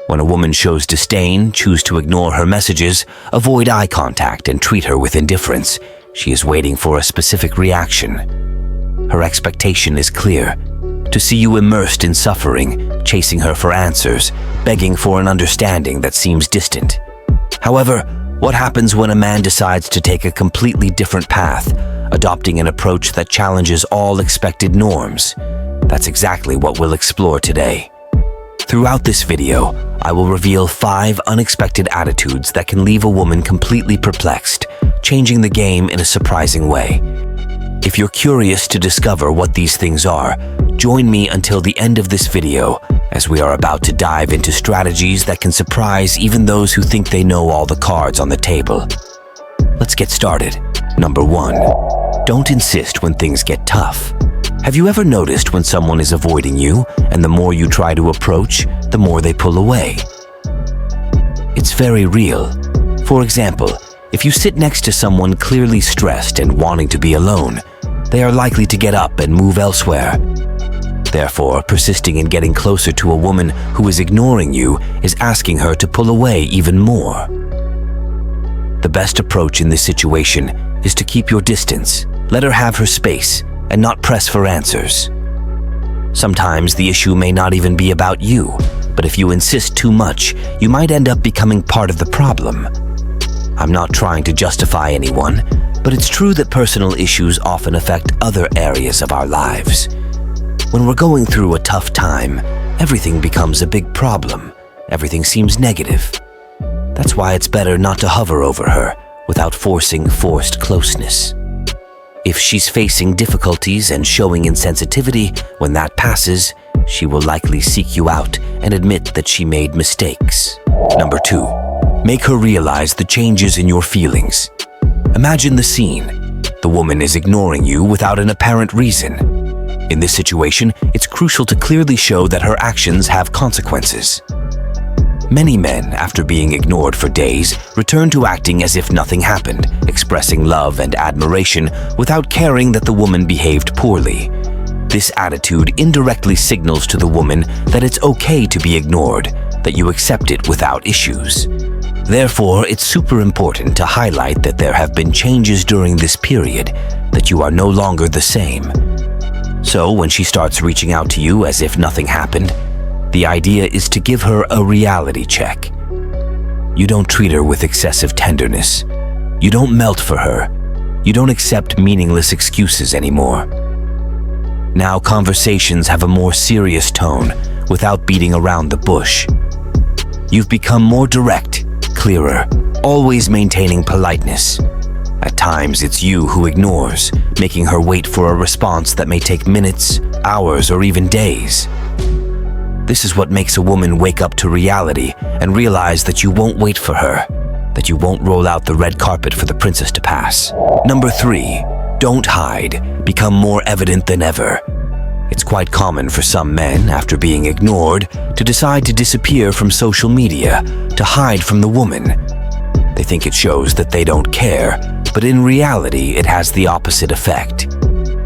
When a woman shows disdain, choose to ignore her messages, avoid eye contact, and treat her with indifference, she is waiting for a specific reaction. Her expectation is clear: to see you immersed in suffering, chasing her for answers, begging for an understanding that seems distant. However, what happens when a man decides to take a completely different path, adopting an approach that challenges all expected norms? That's exactly what we'll explore today. Throughout this video, I will reveal 5 unexpected attitudes that can leave a woman completely perplexed, changing the game in a surprising way. If you're curious to discover what these things are, join me until the end of this video, as we are about to dive into strategies that can surprise even those who think they know all the cards on the table. Let's get started. Number 1. Don't insist when things get tough. Have you ever noticed when someone is avoiding you, and the more you try to approach, the more they pull away? It's very real. For example, if you sit next to someone clearly stressed and wanting to be alone, they are likely to get up and move elsewhere. Therefore, persisting in getting closer to a woman who is ignoring you is asking her to pull away even more. The best approach in this situation is to keep your distance, let her have her space, and not press for answers. Sometimes the issue may not even be about you, but if you insist too much, you might end up becoming part of the problem. I'm not trying to justify anyone, but it's true that personal issues often affect other areas of our lives. When we're going through a tough time, everything becomes a big problem. Everything seems negative. That's why it's better not to hover over her without forcing forced closeness. If she's facing difficulties and showing insensitivity, when that passes, she will likely seek you out and admit that she made mistakes. Number 2. Make her realize the changes in your feelings. Imagine the scene. The woman is ignoring you without an apparent reason. In this situation, it's crucial to clearly show that her actions have consequences. Many men, after being ignored for days, return to acting as if nothing happened, expressing love and admiration without caring that the woman behaved poorly. This attitude indirectly signals to the woman that it's okay to be ignored, that you accept it without issues. Therefore, it's super important to highlight that there have been changes during this period, that you are no longer the same. So when she starts reaching out to you as if nothing happened, the idea is to give her a reality check. You don't treat her with excessive tenderness. You don't melt for her. You don't accept meaningless excuses anymore. Now conversations have a more serious tone without beating around the bush. You've become more direct, clearer, always maintaining politeness. At times, it's you who ignores, making her wait for a response that may take minutes, hours, or even days. This is what makes a woman wake up to reality and realize that you won't wait for her, that you won't roll out the red carpet for the princess to pass. Number 3, don't hide. Become more evident than ever. It's quite common for some men, after being ignored, to decide to disappear from social media, to hide from the woman. They think it shows that they don't care, but in reality, it has the opposite effect.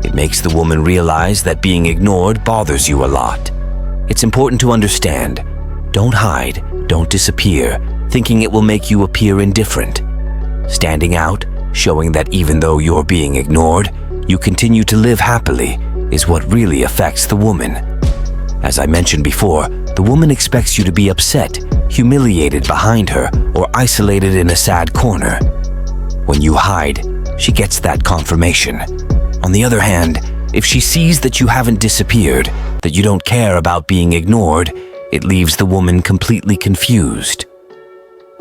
It makes the woman realize that being ignored bothers you a lot. It's important to understand. Don't hide, don't disappear, thinking it will make you appear indifferent. Standing out, showing that even though you're being ignored, you continue to live happily, is what really affects the woman. As I mentioned before, the woman expects you to be upset, humiliated behind her, or isolated in a sad corner. When you hide, she gets that confirmation. On the other hand, if she sees that you haven't disappeared, that you don't care about being ignored, it leaves the woman completely confused.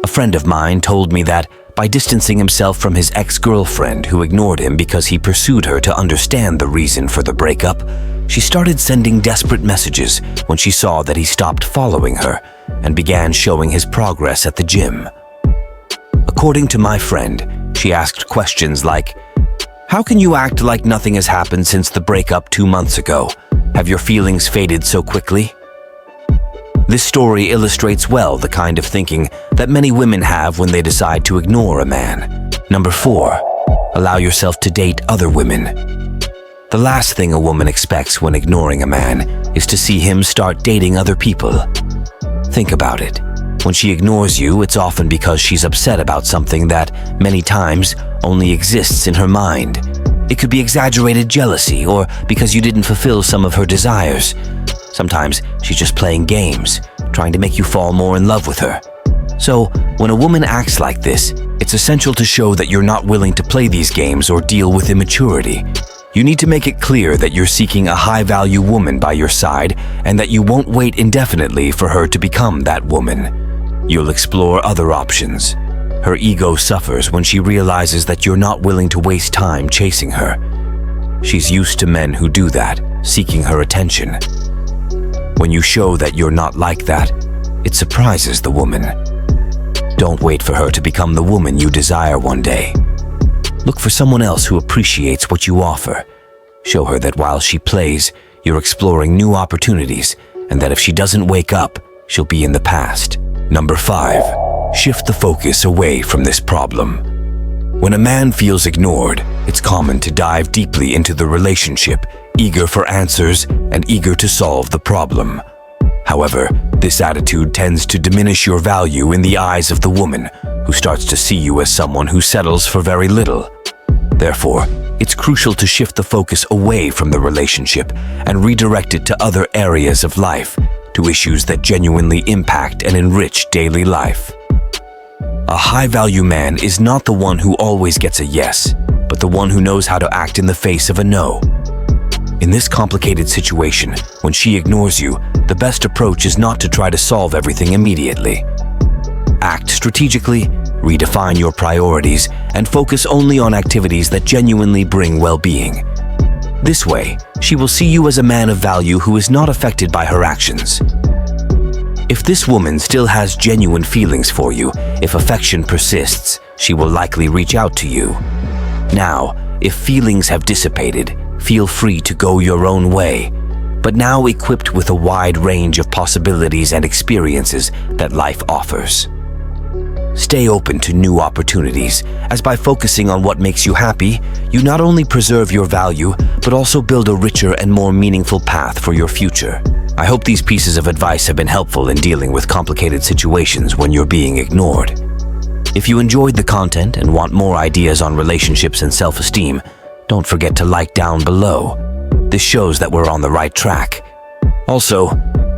A friend of mine told me that by distancing himself from his ex-girlfriend who ignored him because he pursued her to understand the reason for the breakup, she started sending desperate messages when she saw that he stopped following her and began showing his progress at the gym. According to my friend, she asked questions like, "How can you act like nothing has happened since the breakup 2 months ago? Have your feelings faded so quickly?" This story illustrates well the kind of thinking that many women have when they decide to ignore a man. Number 4, allow yourself to date other women. The last thing a woman expects when ignoring a man is to see him start dating other people. Think about it. When she ignores you, it's often because she's upset about something that, many times, only exists in her mind. It could be exaggerated jealousy or because you didn't fulfill some of her desires. Sometimes she's just playing games, trying to make you fall more in love with her. So, when a woman acts like this, it's essential to show that you're not willing to play these games or deal with immaturity. You need to make it clear that you're seeking a high-value woman by your side and that you won't wait indefinitely for her to become that woman. You'll explore other options. Her ego suffers when she realizes that you're not willing to waste time chasing her. She's used to men who do that, seeking her attention. When you show that you're not like that, it surprises the woman. Don't wait for her to become the woman you desire one day. Look for someone else who appreciates what you offer. Show her that while she plays, you're exploring new opportunities, and that if she doesn't wake up, she'll be in the past. Number 5. Shift the focus away from this problem. When a man feels ignored, it's common to dive deeply into the relationship, eager for answers and eager to solve the problem. However, this attitude tends to diminish your value in the eyes of the woman, who starts to see you as someone who settles for very little. Therefore, it's crucial to shift the focus away from the relationship and redirect it to other areas of life, to issues that genuinely impact and enrich daily life. A high-value man is not the one who always gets a yes, but the one who knows how to act in the face of a no. In this complicated situation, when she ignores you, the best approach is not to try to solve everything immediately. Act strategically, redefine your priorities, and focus only on activities that genuinely bring well-being. This way, she will see you as a man of value who is not affected by her actions. If this woman still has genuine feelings for you, if affection persists, she will likely reach out to you. Now, if feelings have dissipated, feel free to go your own way, but now equipped with a wide range of possibilities and experiences that life offers. Stay open to new opportunities, as by focusing on what makes you happy, you not only preserve your value, but also build a richer and more meaningful path for your future. I hope these pieces of advice have been helpful in dealing with complicated situations when you're being ignored. If you enjoyed the content and want more ideas on relationships and self-esteem, don't forget to like down below. This shows that we're on the right track. Also,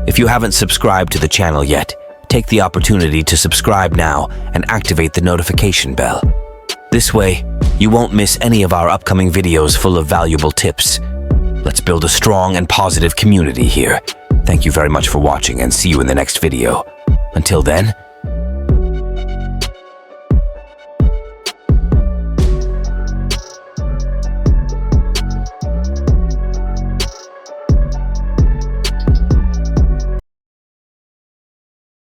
if you haven't subscribed to the channel yet, take the opportunity to subscribe now and activate the notification bell. This way, you won't miss any of our upcoming videos full of valuable tips. Let's build a strong and positive community here. Thank you very much for watching and see you in the next video. Until then,